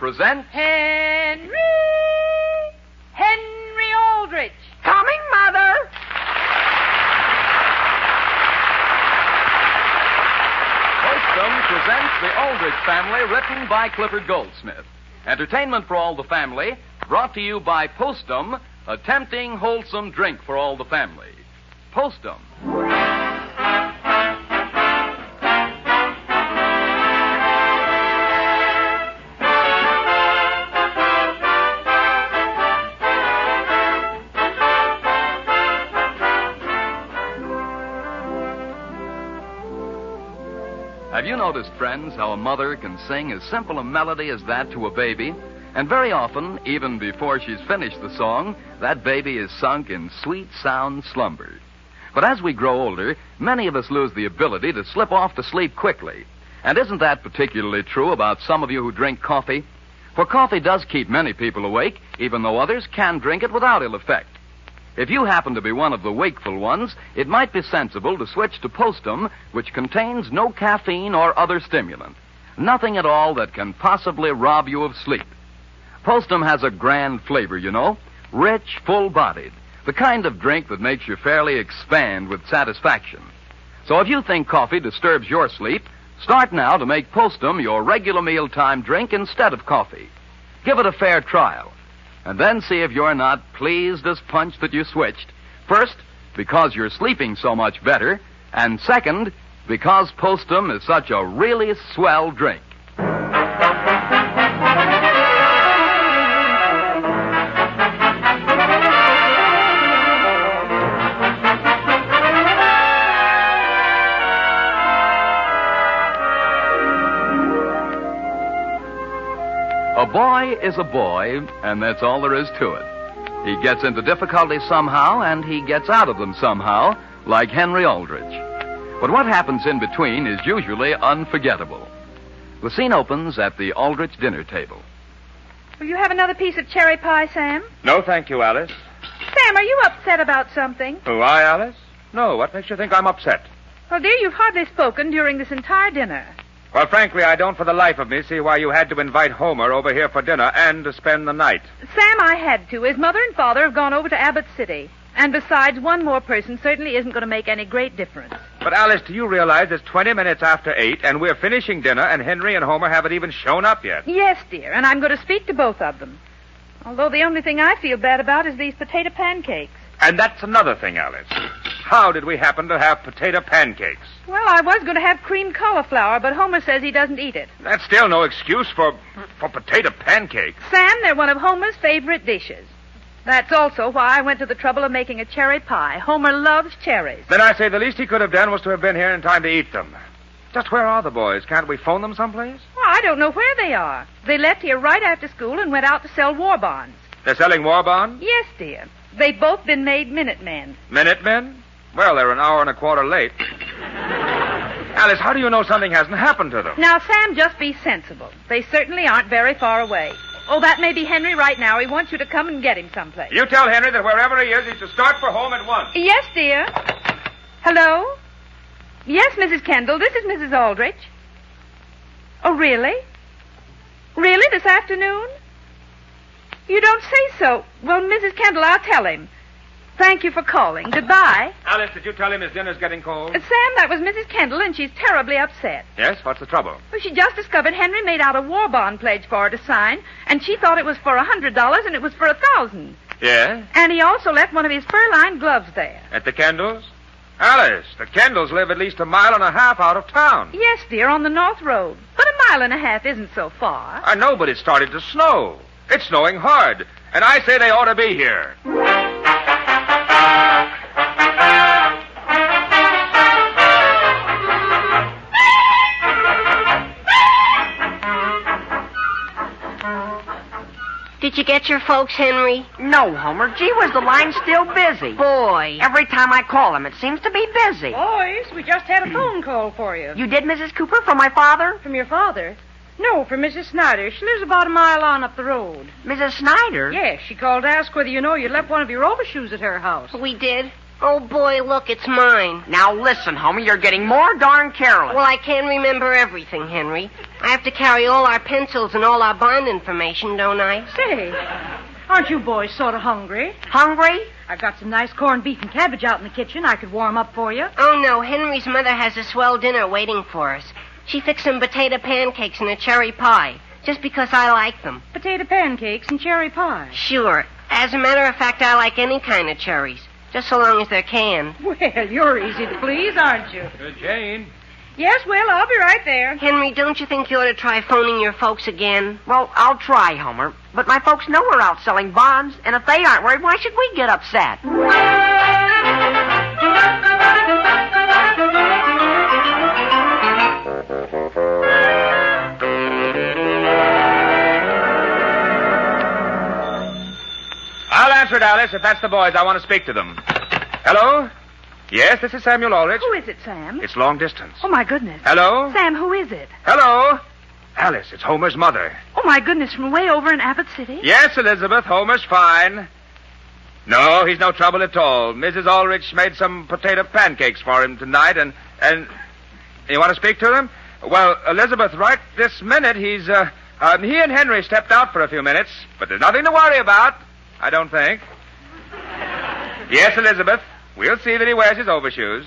present... Henry Aldrich. Coming, Mother. Sitcom presents The Aldrich Family, written by Clifford Goldsmith. Entertainment for all the family, brought to you by Postum, a tempting, wholesome drink for all the family. Postum. Have you noticed, friends, how a mother can sing as simple a melody as that to a baby? And very often, even before she's finished the song, that baby is sunk in sweet, sound slumber. But as we grow older, many of us lose the ability to slip off to sleep quickly. And isn't that particularly true about some of you who drink coffee? For coffee does keep many people awake, even though others can drink it without ill effect. If you happen to be one of the wakeful ones, it might be sensible to switch to Postum, which contains no caffeine or other stimulant. Nothing at all that can possibly rob you of sleep. Postum has a grand flavor, you know. Rich, full-bodied. The kind of drink that makes you fairly expand with satisfaction. So if you think coffee disturbs your sleep, start now to make Postum your regular mealtime drink instead of coffee. Give it a fair trial. And then see if you're not pleased as punch that you switched. First, because you're sleeping so much better. And second, because Postum is such a really swell drink. A boy is a boy, and that's all there is to it. He gets into difficulties somehow, and he gets out of them somehow, like Henry Aldrich. But what happens in between is usually unforgettable. The scene opens at the Aldrich dinner table. Will you have another piece of cherry pie, Sam? No, thank you, Alice. Sam, are you upset about something? Who, I, Alice? No, what makes you think I'm upset? Well, dear, you've hardly spoken during this entire dinner. Well, frankly, I don't for the life of me see why you had to invite Homer over here for dinner and to spend the night. Sam, I had to. His mother and father have gone over to Abbott City. And besides, one more person certainly isn't going to make any great difference. But, Alice, do you realize it's 20 minutes after 8, and we're finishing dinner, and Henry and Homer haven't even shown up yet? Yes, dear, and I'm going to speak to both of them. Although the only thing I feel bad about is these potato pancakes. And that's another thing, Alice. How did we happen to have potato pancakes? Well, I was going to have creamed cauliflower, but Homer says he doesn't eat it. That's still no excuse for potato pancakes. Sam, they're one of Homer's favorite dishes. That's also why I went to the trouble of making a cherry pie. Homer loves cherries. Then I say the least he could have done was to have been here in time to eat them. Just where are the boys? Can't we phone them someplace? Well, I don't know where they are. They left here right after school and went out to sell war bonds. They're selling war bonds? Yes, dear. They've both been made Minutemen. Minutemen? Well, they're an hour and a quarter late. Alice, how do you know something hasn't happened to them? Now, Sam, just be sensible. They certainly aren't very far away. Oh, that may be Henry right now. He wants you to come and get him someplace. You tell Henry that wherever he is, he's to start for home at once. Yes, dear. Hello? Yes, Mrs. Kendall, this is Mrs. Aldrich. Oh, really? Really, this afternoon? You don't say so. Well, Mrs. Kendall, I'll tell him. Thank you for calling. Goodbye. Alice, did you tell him his dinner's getting cold? Sam, that was Mrs. Kendall, and she's terribly upset. Yes? What's the trouble? Well, she just discovered Henry made out a war bond pledge for her to sign, and she thought it was for $100, and it was for $1,000. Yes? And he also left one of his fur-lined gloves there. At the Kendalls? Alice, the Kendalls live at least 1.5 miles out of town. Yes, dear, on the North Road. But 1.5 miles isn't so far. I know, but it started to snow. It's snowing hard, and I say they ought to be here. Did you get your folks, Henry? No, Homer. Gee whiz, the line's still busy. Boy. Every time I call him, it seems to be busy. Boys, we just had a phone call for you. You did, Mrs. Cooper, from my father? From your father? No, from Mrs. Snyder. She lives about 1 mile on up the road. Mrs. Snyder? Yes, she called to ask whether you know you'd left one of your overshoes at her house. We did. Oh, boy, look, it's mine. Now listen, Homer, you're getting more darn careless. Well, I can't remember everything, Henry. I have to carry all our pencils and all our bond information, don't I? Say, aren't you boys sort of hungry? Hungry? I've got some nice corned beef and cabbage out in the kitchen. I could warm up for you. Oh, no, Henry's mother has a swell dinner waiting for us. She fixed some potato pancakes and a cherry pie, just because I like them. Potato pancakes and cherry pie. Sure. As a matter of fact, I like any kind of cherries, just so long as they're canned. Well, you're easy to please, aren't you? Jane. Yes, Will, I'll be right there. Henry, don't you think you ought to try phoning your folks again? Well, I'll try, Homer. But my folks know we're out selling bonds, and if they aren't worried, why should we get upset? I'll answer it, Alice. If that's the boys, I want to speak to them. Hello? Yes, this is Samuel Aldrich. Who is it, Sam? It's long distance. Oh, my goodness. Hello? Sam, who is it? Hello? Alice, it's Homer's mother. Oh, my goodness, from way over in Abbott City? Yes, Elizabeth, Homer's fine. No, he's no trouble at all. Mrs. Aldrich made some potato pancakes for him tonight, and... You want to speak to him? Well, Elizabeth, right this minute, he and Henry stepped out for a few minutes, but there's nothing to worry about, I don't think. Yes, Elizabeth, we'll see that he wears his overshoes.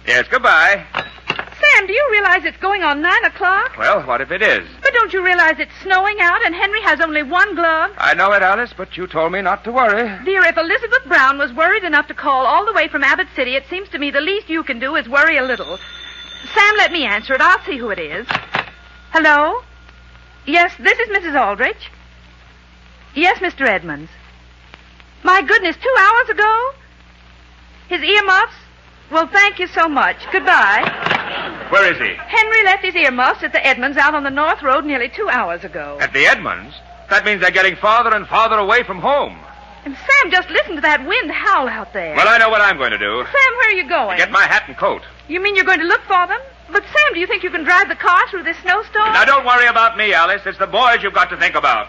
Yes, goodbye. Sam, do you realize it's going on 9 o'clock? Well, what if it is? But don't you realize it's snowing out and Henry has only one glove? I know it, Alice, but you told me not to worry. Dear, if Elizabeth Brown was worried enough to call all the way from Abbott City, it seems to me the least you can do is worry a little. Sam, let me answer it. I'll see who it is. Hello? Yes, this is Mrs. Aldrich. Yes, Mr. Edmonds. My goodness, 2 hours ago? His earmuffs? Well, thank you so much. Goodbye. Where is he? Henry left his earmuffs at the Edmonds out on the North Road nearly 2 hours ago. At the Edmonds? That means they're getting farther and farther away from home. And Sam, just listen to that wind howl out there. Well, I know what I'm going to do. Sam, where are you going? Get my hat and coat. You mean you're going to look for them? But, Sam, do you think you can drive the car through this snowstorm? Now, don't worry about me, Alice. It's the boys you've got to think about.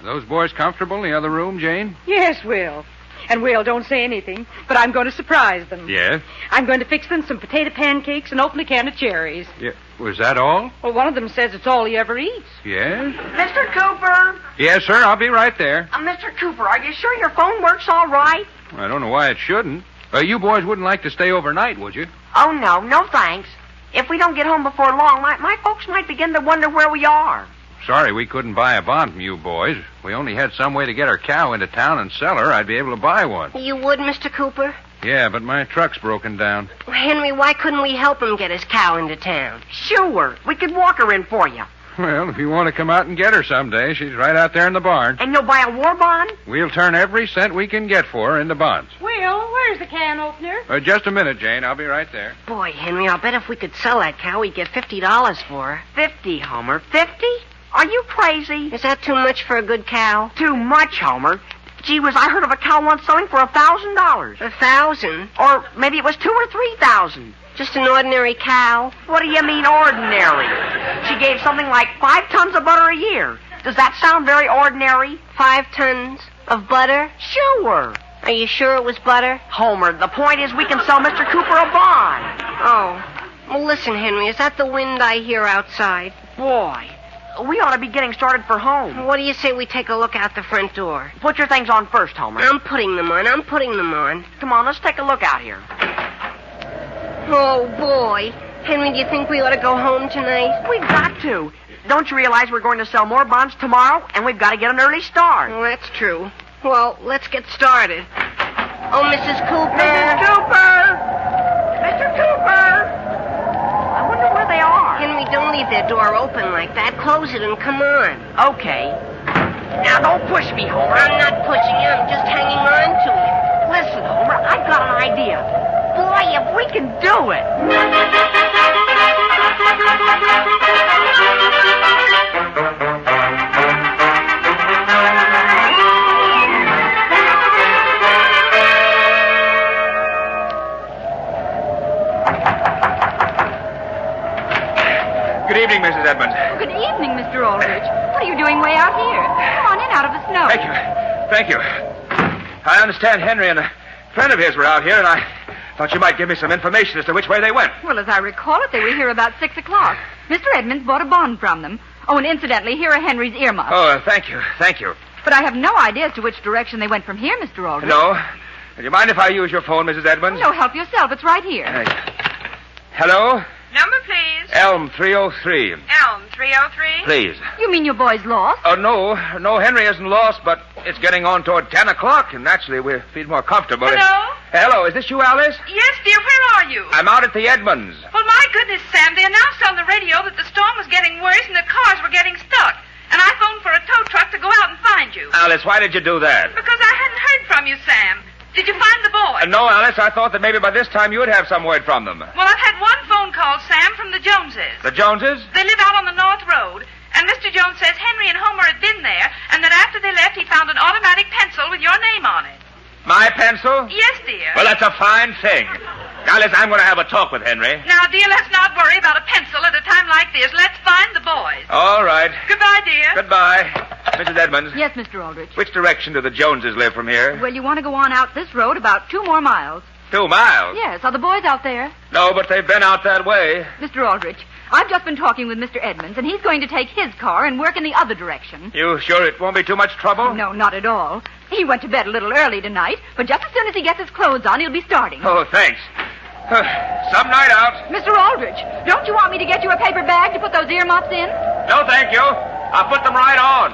Those boys comfortable in the other room, Jane? Yes, Will. And, Will, don't say anything, but I'm going to surprise them. Yes? I'm going to fix them some potato pancakes and open a can of cherries. Yeah. Was that all? Well, one of them says it's all he ever eats. Yes? Mr. Cooper? Yes, sir. I'll be right there. Mr. Cooper, are you sure your phone works all right? I don't know why it shouldn't. You boys wouldn't like to stay overnight, would you? Oh, no thanks. If we don't get home before long, my folks might begin to wonder where we are. Sorry we couldn't buy a bond from you boys. If we only had some way to get our cow into town and sell her, I'd be able to buy one. You would, Mr. Cooper? Yeah, but my truck's broken down. Henry, why couldn't we help him get his cow into town? Sure. We could walk her in for you. Well, if you want to come out and get her someday, she's right out there in the barn. And you'll buy a war bond? We'll turn every cent we can get for her into bonds. Will, where's the can opener? Just a minute, Jane. I'll be right there. Boy, Henry, I'll bet if we could sell that cow, we'd get $50 for her. 50, Homer. 50? Are you crazy? Is that too much for a good cow? Too much, Homer. Gee whiz, I heard of a cow once selling for $1,000. 1,000? Or maybe it was 2,000 or 3,000. Just an ordinary cow? What do you mean ordinary? She gave something like 5 tons of butter a year. Does that sound very ordinary? 5 tons of butter? Sure. Are you sure it was butter? Homer, the point is we can sell Mr. Cooper a bond. Oh. Well, listen, Henry, is that the wind I hear outside? Boy, we ought to be getting started for home. What do you say we take a look out the front door? Put your things on first, Homer. I'm putting them on. Come on, let's take a look out here. Oh, boy. Henry, do you think we ought to go home tonight? We've got to. Don't you realize we're going to sell more bonds tomorrow, and we've got to get an early start? Well, that's true. Well, let's get started. Oh, Mrs. Cooper. Mrs. Cooper! Mr. Cooper! I wonder where they are. Henry, don't leave that door open like that. Close it and come on. Okay. Now, don't push me, Homer. I'm not pushing you. I'm just hanging on to you. Listen, Homer, I've got an idea. Boy, if we can do it. Mr. Aldrich. What are you doing way out here? Come on in out of the snow. Thank you. I understand Henry and a friend of his were out here, and I thought you might give me some information as to which way they went. Well, as I recall it, they were here about 6 o'clock. Mr. Edmonds bought a bond from them. Oh, and incidentally, here are Henry's earmuffs. Oh, thank you. But I have no idea as to which direction they went from here, Mr. Aldrich. No. Do you mind if I use your phone, Mrs. Edmonds? No, help yourself. It's right here. Hello? Number, please. Elm 303. Elm 303. Please. You mean your boy's lost? Oh, no. No, Henry isn't lost, but it's getting on toward 10 o'clock, and naturally we feel more comfortable. Hello? Hello, is this you, Alice? Yes, dear, where are you? I'm out at the Edmonds. Well, my goodness, Sam, they announced on the radio that the storm was getting worse and the cars were getting stuck. And I phoned for a tow truck to go out and find you. Alice, why did you do that? Because I hadn't heard from you, Sam. Did you find the boy? No, Alice, I thought that maybe by this time you would have some word from them. Well, I've had one phone call, Sam, from the Joneses. The Joneses? They live out on the North Road. And Mr. Jones says Henry and Homer had been there, and that after they left, he found an automatic pencil with your name on it. My pencil? Yes, dear. Well, that's a fine thing. Now, listen, I'm going to have a talk with Henry. Now, dear, let's not worry about a pencil at a time like this. Let's find the boys. All right. Goodbye, dear. Goodbye. Mrs. Edmonds. Yes, Mr. Aldrich. Which direction do the Joneses live from here? Well, you want to go on out this road about 2 more miles. 2 miles? Yes. Are the boys out there? No, but they've been out that way. Mr. Aldrich, I've just been talking with Mr. Edmonds, and he's going to take his car and work in the other direction. You sure it won't be too much trouble? No, not at all. He went to bed a little early tonight, but just as soon as he gets his clothes on, he'll be starting. Oh, thanks. Some night out. Mr. Aldrich, don't you want me to get you a paper bag to put those earmuffs in? No, thank you. I'll put them right on.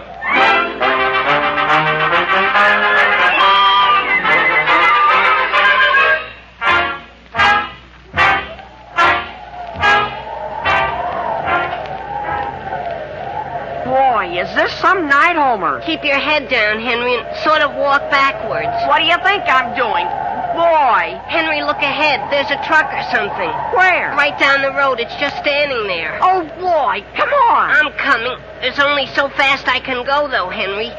Boy, is this some night, Homer? Keep your head down, Henry, and sort of walk backwards. What do you think I'm doing? Boy. Henry, look ahead. There's a truck or something. Where? Right down the road. It's just standing there. Oh, boy. Come on. I'm coming. There's only so fast I can go, though, Henry.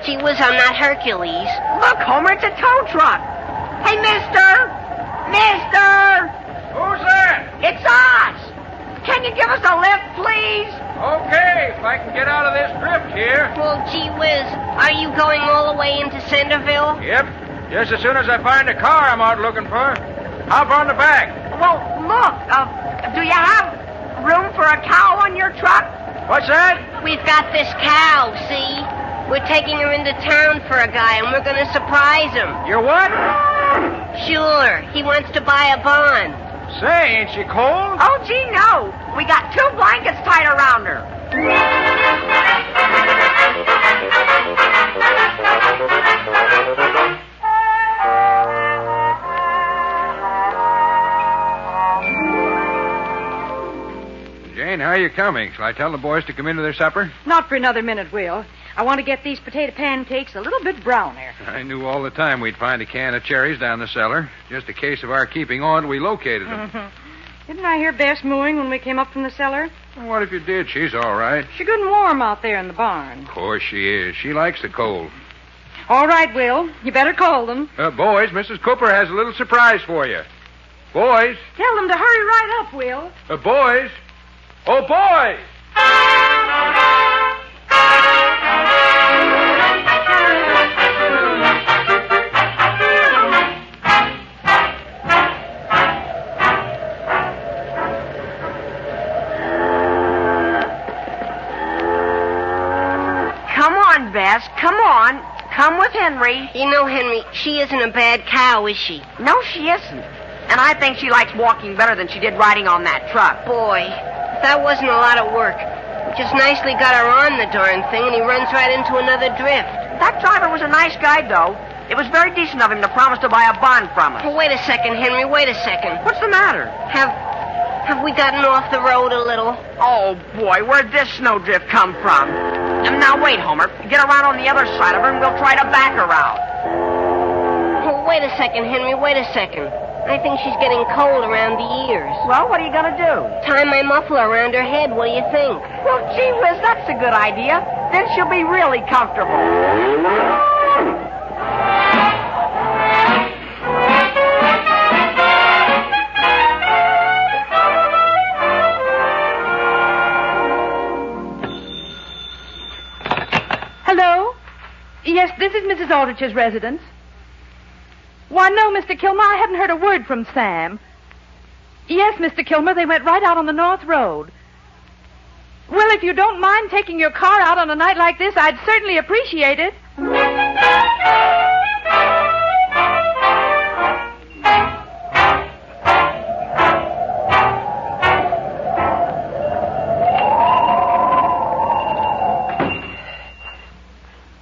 Gee whiz, I'm not Hercules. Look, Homer, it's a tow truck. Hey, mister! Mister! Who's that? It's us! Can you give us a lift, please? Okay, if I can get out of this drift here. Well, gee whiz, are you going all the way into Centerville? Yep. Just as soon as I find a car I'm out looking for. Hop on the back. Well, look, do you have room for a cow on your truck? What's that? We've got this cow, see? We're taking her into town for a guy, and we're going to surprise him. You're what? Sure, he wants to buy a bond. Say, ain't she cold? Oh, gee, no. We got 2 blankets tied around her. Jane, how are you coming? Shall I tell the boys to come into their supper? Not for another minute, Will. I want to get these potato pancakes a little bit browner. I knew all the time we'd find a can of cherries down the cellar. Just a case of our keeping on, we located them. Didn't I hear Bess mooing when we came up from the cellar? Well, what if you did? She's all right. She's good and warm out there in the barn. Of course she is. She likes the cold. All right, Will. You better call them. Boys, Mrs. Cooper has a little surprise for you. Boys. Tell them to hurry right up, Will. Boys. Oh, boys! Come on, Bess. Come on. Come with Henry. You know, Henry, she isn't a bad cow, is she? No, she isn't. And I think she likes walking better than she did riding on that truck. Boy, that wasn't a lot of work. Just nicely got her on the darn thing, and he runs right into another drift. That driver was a nice guy, though. It was very decent of him to promise to buy a bond from us. Oh, wait a second, Henry, wait a second. What's the matter? Have we gotten off the road a little? Oh, boy, where'd this snowdrift come from? Now, wait, Homer. Get around on the other side of her, and we'll try to back her out. Oh, wait a second, Henry, wait a second. I think she's getting cold around the ears. Well, what are you going to do? Tie my muffler around her head. What do you think? Well, gee whiz, that's a good idea. Then she'll be really comfortable. Mrs. Aldrich's residence? Why, no, Mr. Kilmer, I hadn't heard a word from Sam. Yes, Mr. Kilmer, they went right out on the North Road. Well, if you don't mind taking your car out on a night like this, I'd certainly appreciate it.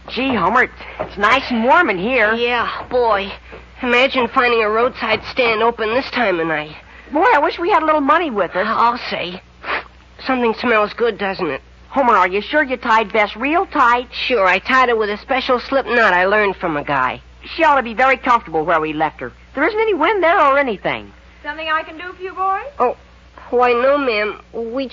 Gee, Homer, it's nice and warm in here. Yeah, boy. Imagine finding a roadside stand open this time of night. Boy, I wish we had a little money with us. I'll say. Something smells good, doesn't it? Homer, are you sure you tied Bess real tight? Sure, I tied her with a special slip knot I learned from a guy. She ought to be very comfortable where we left her. There isn't any wind there or anything. Something I can do for you, boys? Oh, why, no, ma'am. We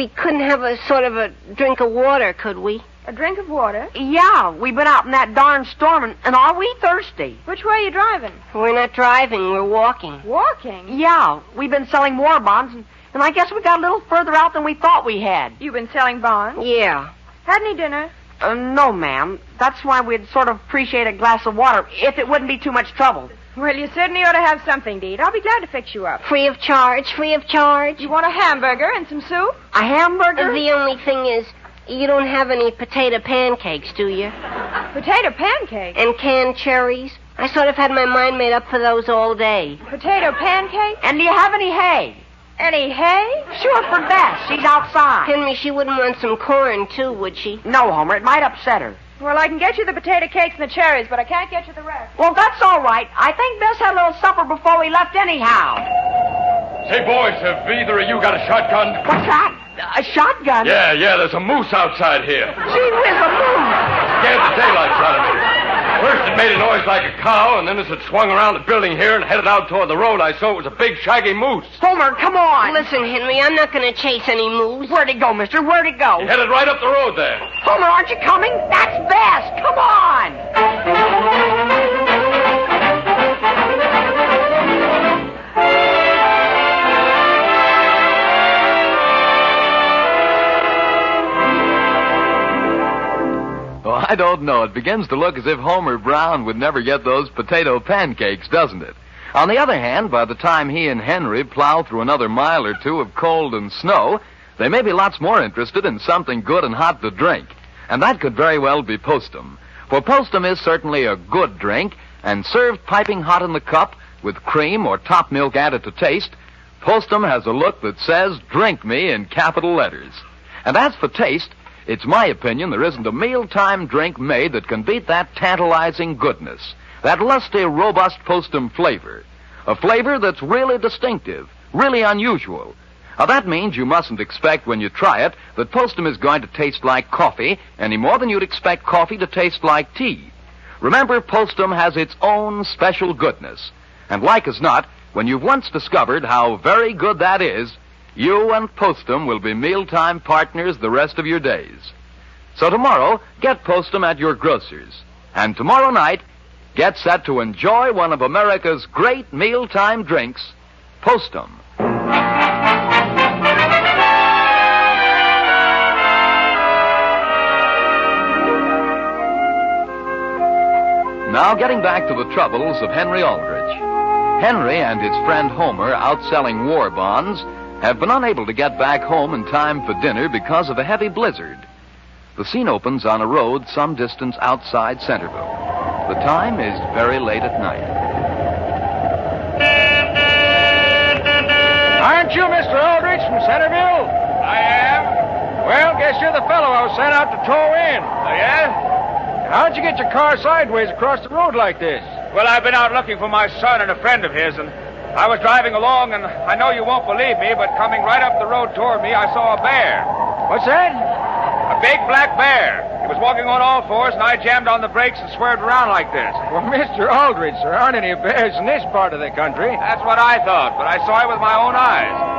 couldn't have a sort of a drink of water, could we? A drink of water? Yeah, we've been out in that darn storm, and are we thirsty? Which way are you driving? We're not driving, we're walking. Walking? Yeah, we've been selling war bonds, and I guess we got a little further out than we thought we had. You've been selling bonds? Yeah. Had any dinner? No, ma'am. That's why we'd sort of appreciate a glass of water, if it wouldn't be too much trouble. Well, you certainly ought to have something to eat. I'll be glad to fix you up. Free of charge, free of charge. You want a hamburger and some soup? A hamburger? The only thing is, you don't have any potato pancakes, do you? Potato pancakes? And canned cherries? I sort of had my mind made up for those all day. Potato pancakes? And do you have any hay? Any hay? Sure, for Bess. She's outside. Henry, she wouldn't want some corn, too, would she? No, Homer. It might upset her. Well, I can get you the potato cakes and the cherries, but I can't get you the rest. Well, that's all right. I think Bess had a little supper before we left anyhow. Say, boys, have either of you got a shotgun? What's that? A shotgun? Yeah, there's a moose outside here. Gee whiz, a moose! Scared the daylights out of me. First it made a noise like a cow, and then as it swung around the building here and headed out toward the road, I saw it was a big, shaggy moose. Homer, come on. Listen, Henry, I'm not going to chase any moose. Where'd it go, mister? Where'd it go? He headed right up the road there. Homer, aren't you coming? That's Bess. Come on. Oh, I don't know. It begins to look as if Homer Brown would never get those potato pancakes, doesn't it? On the other hand, by the time he and Henry plow through another mile or two of cold and snow, they may be lots more interested in something good and hot to drink. And that could very well be Postum. For Postum is certainly a good drink, and served piping hot in the cup with cream or top milk added to taste, Postum has a look that says, "Drink me," in capital letters. And as for taste, it's my opinion there isn't a mealtime drink made that can beat that tantalizing goodness, that lusty, robust Postum flavor. A flavor that's really distinctive, really unusual. Now, that means you mustn't expect when you try it that Postum is going to taste like coffee any more than you'd expect coffee to taste like tea. Remember, Postum has its own special goodness. And like as not, when you've once discovered how very good that is, you and Postum will be mealtime partners the rest of your days. So tomorrow, get Postum at your grocer's. And tomorrow night, get set to enjoy one of America's great mealtime drinks, Postum. Now getting back to the troubles of Henry Aldrich. Henry and his friend Homer, out selling war bonds, have been unable to get back home in time for dinner because of a heavy blizzard. The scene opens on a road some distance outside Centerville. The time is very late at night. Aren't you Mr. Aldrich from Centerville? I am. Well, guess you're the fellow I was sent out to tow in. Oh, yeah? How'd you get your car sideways across the road like this? Well, I've been out looking for my son and a friend of his, and I was driving along, and I know you won't believe me, but coming right up the road toward me, I saw a bear. What's that? A big black bear. He was walking on all fours, and I jammed on the brakes and swerved around like this. Well, Mr. Aldrich, there aren't any bears in this part of the country. That's what I thought, but I saw it with my own eyes.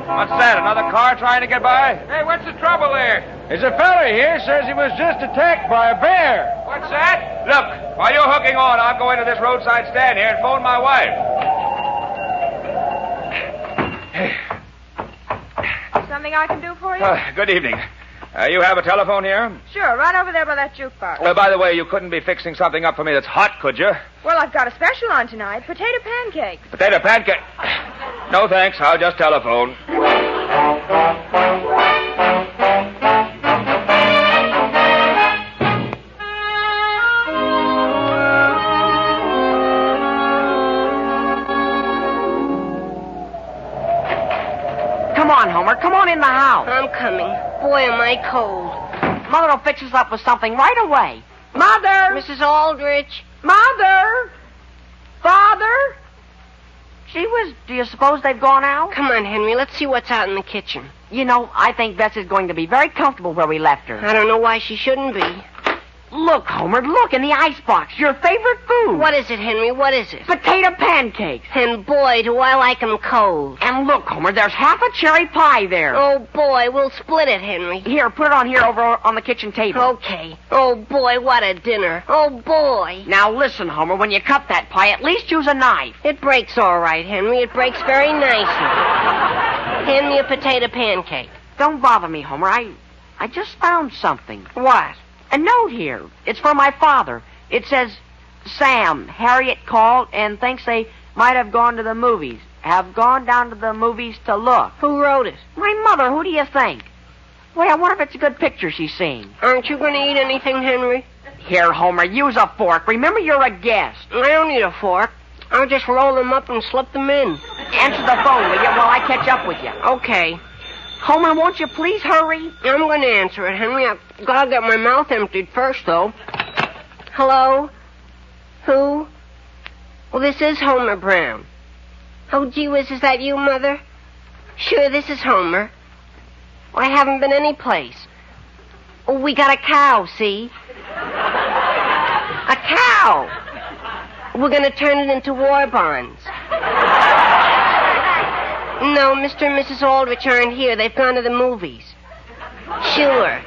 What's that, another car trying to get by? Hey, what's the trouble there? There's a fella here says he was just attacked by a bear. What's that? Look, while you're hooking on, I'll go into this roadside stand here and phone my wife. Something I can do for you? Good evening. You have a telephone here? Sure, right over there by that jukebox. By the way, you couldn't be fixing something up for me that's hot, could you? Well, I've got a special on tonight. Potato pancakes. Potato pancake? No, thanks. I'll just telephone. Come on, Homer. Come on in the house. I'm coming. Boy, am I cold. Mother will fix us up with something right away. Mother! Mrs. Aldrich. Mother! Father! Gee whiz, do you suppose they've gone out? Come on, Henry. Let's see what's out in the kitchen. You know, I think Bess is going to be very comfortable where we left her. I don't know why she shouldn't be. Look, Homer, look in the icebox. Your favorite food. What is it, Henry? What is it? Potato pancakes. And boy, do I like 'em cold. And look, Homer, there's half a cherry pie there. Oh, boy, we'll split it, Henry. Here, put it on here over on the kitchen table. Okay. Oh, boy, what a dinner. Oh, boy. Now, listen, Homer, when you cut that pie, at least use a knife. It breaks all right, Henry. It breaks very nicely. Hand me a potato pancake. Don't bother me, Homer. I just found something. What? A note here. It's for my father. It says, Sam, Harriet called and thinks they might have gone to the movies. Have gone down to the movies to look. Who wrote it? My mother. Who do you think? Wait, I wonder if it's a good picture she's seeing. Aren't you going to eat anything, Henry? Here, Homer, use a fork. Remember, you're a guest. I don't need a fork. I'll just roll them up and slip them in. Answer the phone, will you, while I catch up with you? Okay. Homer, won't you please hurry? I'm going to answer it, Henry. I've got to get my mouth emptied first, though. Hello? Who? Well, this is Homer Brown. Oh, gee whiz, is that you, Mother? Sure, this is Homer. Well, I haven't been any place. Oh, we got a cow, see? A cow! We're going to turn it into war bonds. No, Mr. and Mrs. Aldrich aren't here. They've gone to the movies. Sure.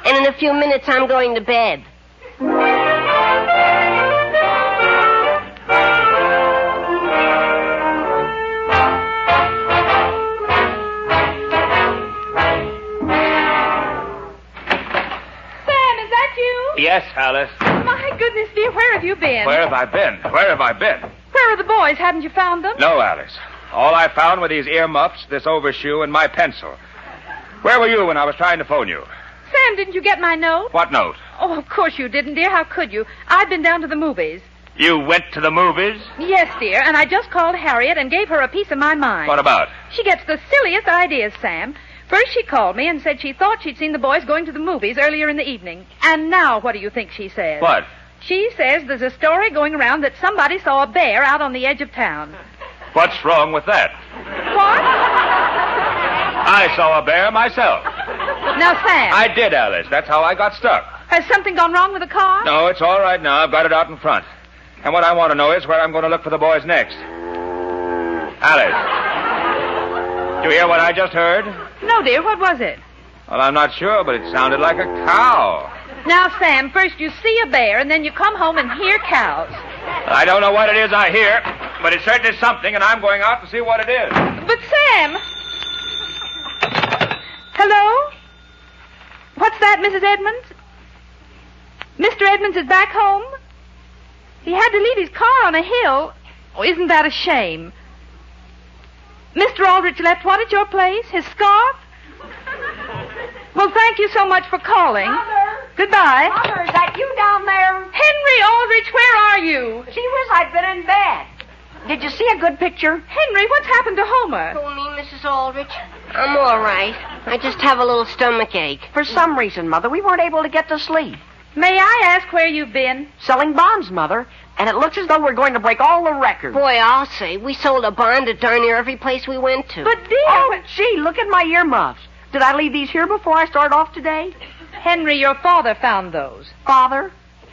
And in a few minutes, I'm going to bed. Sam, is that you? Yes, Alice. My goodness, dear, where have you been? Where have I been? Where have I been? Where are the boys? Haven't you found them? No, Alice. All I found were these earmuffs, this overshoe, and my pencil. Where were you when I was trying to phone you? Sam, didn't you get my note? What note? Oh, of course you didn't, dear. How could you? I've been down to the movies. You went to the movies? Yes, dear, and I just called Harriet and gave her a piece of my mind. What about? She gets the silliest ideas, Sam. First she called me and said she thought she'd seen the boys going to the movies earlier in the evening. And now what do you think she says? What? She says there's a story going around that somebody saw a bear out on the edge of town. What's wrong with that? What? I saw a bear myself. Now, Sam. I did, Alice. That's how I got stuck. Has something gone wrong with the car? No, it's all right now. I've got it out in front. And what I want to know is where I'm going to look for the boys next. Alice. Do you hear what I just heard? No, dear. What was it? Well, I'm not sure, but it sounded like a cow. Now, Sam, first you see a bear, and then you come home and hear cows. I don't know what it is I hear, but it certainly is something, and I'm going out to see what it is. But, Sam... Hello? What's that, Mrs. Edmonds? Mr. Edmonds is back home? He had to leave his car on a hill. Oh, isn't that a shame? Mr. Aldrich left what at your place? His scarf? Well, thank you so much for calling. Mother! Goodbye. Mother, is that you down there? Henry Aldrich, where are you? Gee whiz, I've been in bed. Did you see a good picture? Henry, what's happened to Homer? Who, me, Mrs. Aldrich? I'm all right. I just have a little stomach ache. For some reason, Mother, we weren't able to get to sleep. May I ask where you've been? Selling bonds, Mother. And it looks as though we're going to break all the records. Boy, I'll say, we sold a bond at darn near every place we went to. But, dear... Oh, gee, look at my earmuffs. Did I leave these here before I start off today? Henry, your father found those. Father?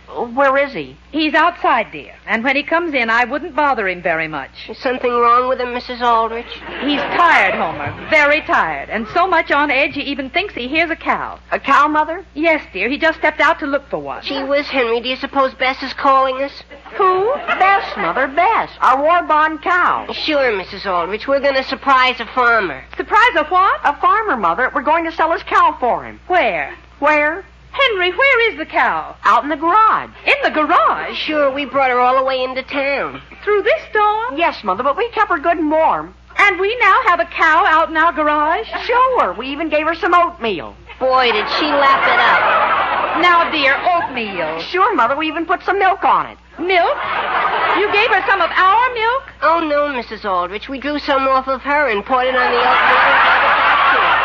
Where is he? He's outside, dear. And when he comes in, I wouldn't bother him very much. Is something wrong with him, Mrs. Aldrich? He's tired, Homer. Very tired. And so much on edge he even thinks he hears a cow. A cow, Mother? Yes, dear. He just stepped out to look for one. Gee whiz, Henry, do you suppose Bess is calling us? Who? Bess, Mother, Bess. Our war bond cow. Sure, Mrs. Aldrich. We're going to surprise a farmer. Surprise of what? A farmer, Mother. We're going to sell his cow for him. Where? Where? Henry, where is the cow? Out in the garage. In the garage? Sure, we brought her all the way into town. Through this storm? Yes, Mother, but we kept her good and warm. And we now have a cow out in our garage? Sure. We even gave her some oatmeal. Boy, did she lap it up. Now, dear, oatmeal. Sure, Mother, we even put some milk on it. Milk? You gave her some of our milk? Oh, no, Mrs. Aldrich. We drew some off of her and poured it on the oatmeal and gave it back to her.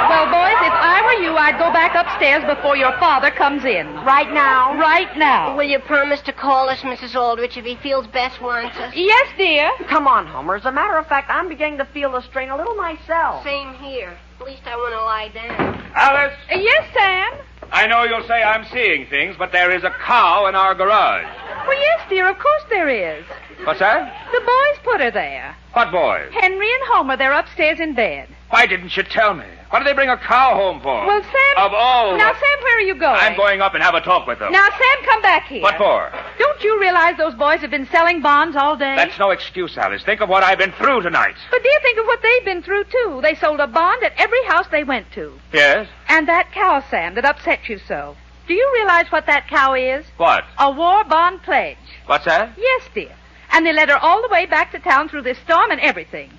Well, boys, if I were you, I'd go back upstairs before your father comes in. Right now? Right now. Will you promise to call us, Mrs. Aldrich, if he feels Bess wants us? Yes, dear. Come on, Homer. As a matter of fact, I'm beginning to feel the strain a little myself. Same here. At least I want to lie down. Alice, Yes, Sam? I know you'll say I'm seeing things, but there is a cow in our garage. Well, yes, dear, of course there is. What's that? The boys put her there. What boys? Henry and Homer, they're upstairs in bed. Why didn't you tell me? What did they bring a cow home for? Well, Sam... Of all... Now, Sam, where are you going? I'm going up and have a talk with them. Now, Sam, come back here. What for? Don't you realize those boys have been selling bonds all day? That's no excuse, Alice. Think of what I've been through tonight. But, dear, think of what they've been through, too. They sold a bond at every house they went to. Yes? And that cow, Sam, that upset you so. Do you realize what that cow is? What? A war bond pledge. What's that? Yes, dear. And they led her all the way back to town through this storm and everything.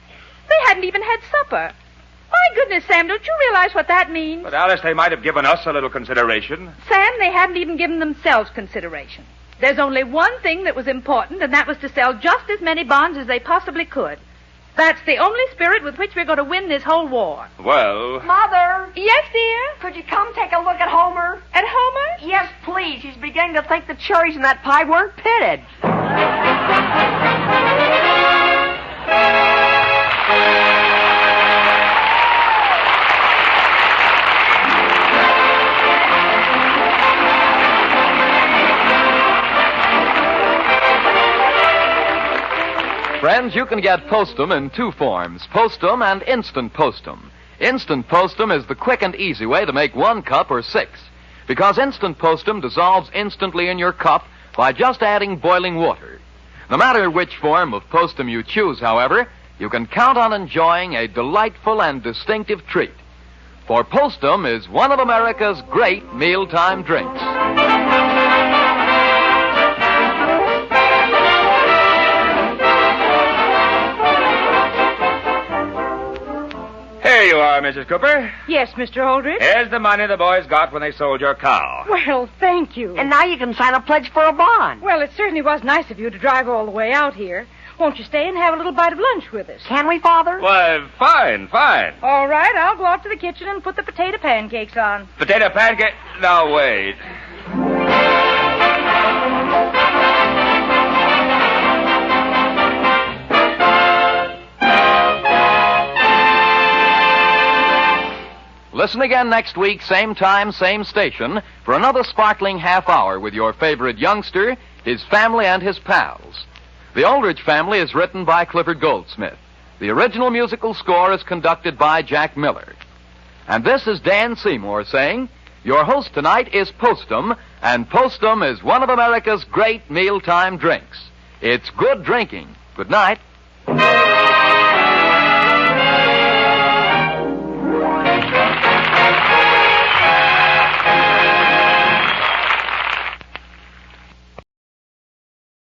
They hadn't even had supper. My goodness, Sam, don't you realize what that means? But, Alice, they might have given us a little consideration. Sam, they hadn't even given themselves consideration. There's only one thing that was important, and that was to sell just as many bonds as they possibly could. That's the only spirit with which we're going to win this whole war. Well... Mother! Yes, dear? Could you come take a look at Homer? At Homer? Yes, please. He's beginning to think the cherries in that pie weren't pitted. Friends, you can get Postum in two forms, Postum and Instant Postum. Instant Postum is the quick and easy way to make 1 cup or 6, because Instant Postum dissolves instantly in your cup by just adding boiling water. No matter which form of Postum you choose, however, you can count on enjoying a delightful and distinctive treat. For Postum is one of America's great mealtime drinks. Here you are, Mrs. Cooper. Yes, Mr. Aldrich? Here's the money the boys got when they sold your cow. Well, thank you. And now you can sign a pledge for a bond. Well, it certainly was nice of you to drive all the way out here. Won't you stay and have a little bite of lunch with us? Can we, Father? Why, fine. All right, I'll go out to the kitchen and put the potato pancakes on. Potato pancake... Now, wait. Listen again next week, same time, same station, for another sparkling half hour with your favorite youngster, his family, and his pals. The Aldrich Family is written by Clifford Goldsmith. The original musical score is conducted by Jack Miller. And this is Dan Seymour saying, your host tonight is Postum, and Postum is one of America's great mealtime drinks. It's good drinking. Good night.